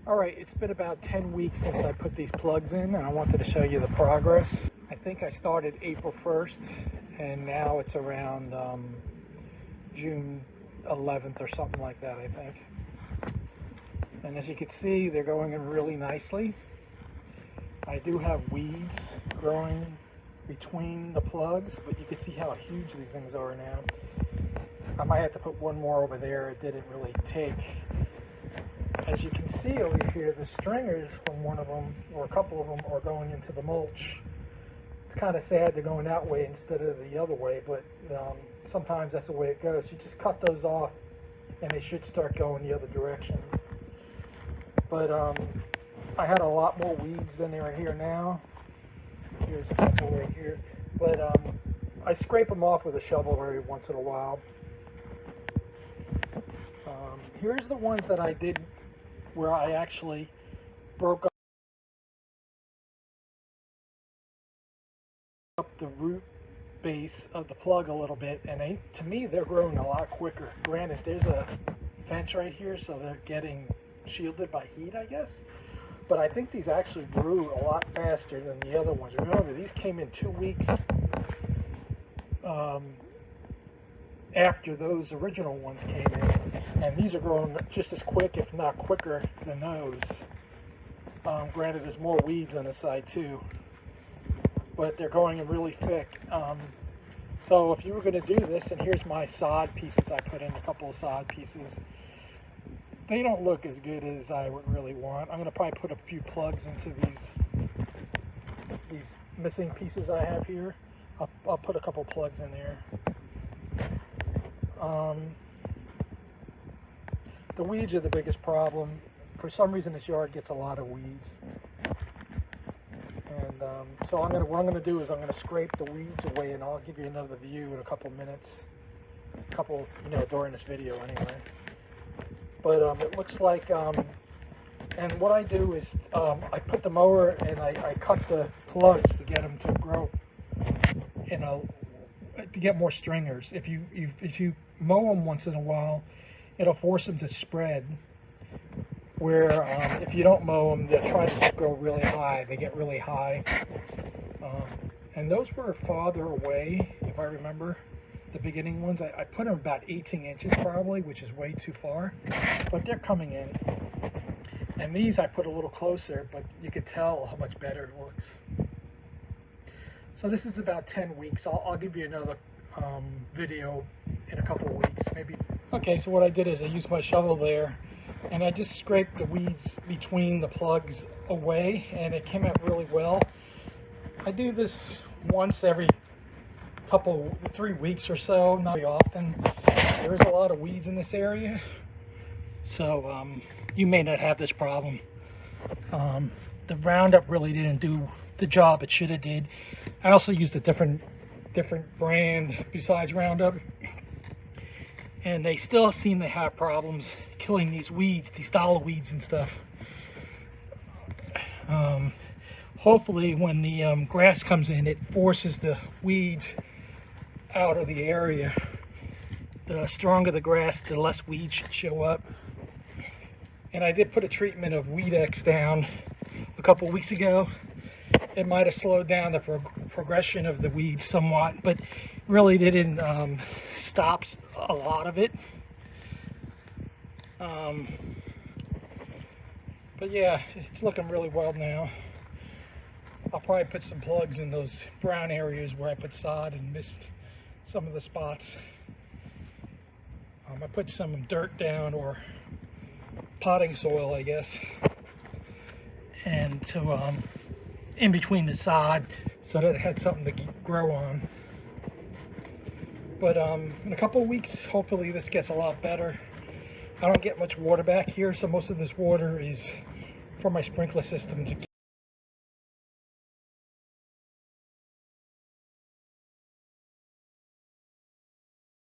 Alright, it's been about 10 weeks since I put these plugs in, and I wanted to show you the progress. I think I started April 1st, and now it's around June 11th or something like that, I think. And as you can see, they're going in really nicely. I do have weeds growing between the plugs, but you can see how huge these things are now. I might have to put one more over there. It didn't really take. As you can see over here, the stringers from one of them, or a couple of them, are going into the mulch. It's kind of sad they're going that way instead of the other way, but sometimes that's the way it goes. You just cut those off and they should start going the other direction. But I had a lot more weeds than there are here now. Here's a couple right here. But I scrape them off with a shovel every once in a while. Here's the ones that I did where I actually broke up the root base of the plug a little bit, and to me they're growing a lot quicker. Granted, there's a fence right here, so they're getting shielded by heat, I guess. But I think these actually grew a lot faster than the other ones. Remember, these came in 2 weeks after those original ones came in, and these are growing just as quick, if not quicker, than those. Granted, there's more weeds on the side too, but they're growing in really thick. So if you were going to do this, and here's my sod pieces, I put in a couple of sod pieces. They don't look as good as I would really want. I'm going to probably put a few plugs into these missing pieces I have here. I'll put a couple plugs in there. The weeds are the biggest problem. For some reason, this yard gets a lot of weeds. And so what I'm going to do is I'm going to scrape the weeds away, and I'll give you another view in a couple minutes. During this video anyway. But it looks like, and what I do is I put the mower and I cut the plugs to get them to grow, to get more stringers. If you mow them once in a while, it'll force them to spread. Where if you don't mow them, they'll try to grow really high. They get really high. And those were farther away, if I remember. The beginning ones, I put them about 18 inches probably, which is way too far, but they're coming in. And these I put a little closer, but you can tell how much better it looks. So this is about 10 weeks. I'll give you another video in a couple of weeks, maybe. Okay, so what I did is I used my shovel there, and I just scraped the weeds between the plugs away, and it came out really well. I do this once every 3 weeks or so, not very often. There is a lot of weeds in this area, so you may not have this problem. The Roundup really didn't do the job it should have did. I also used a different brand besides Roundup, and they still seem to have problems killing these weeds, these dollar weeds and stuff. Hopefully when the grass comes in, it forces the weeds out of the area. The stronger the grass, the less weeds should show up. And I did put a treatment of Weedex down a couple weeks ago. It might have slowed down the progression of the weeds somewhat, but really didn't stop a lot of it. But yeah, it's looking really well now. I'll probably put some plugs in those brown areas where I put sod and missed some of the spots. I put some dirt down, or potting soil, I guess, and to in between the sod, so that it had something to grow on. But in a couple of weeks, hopefully this gets a lot better. I don't get much water back here, so most of this water is for my sprinkler system to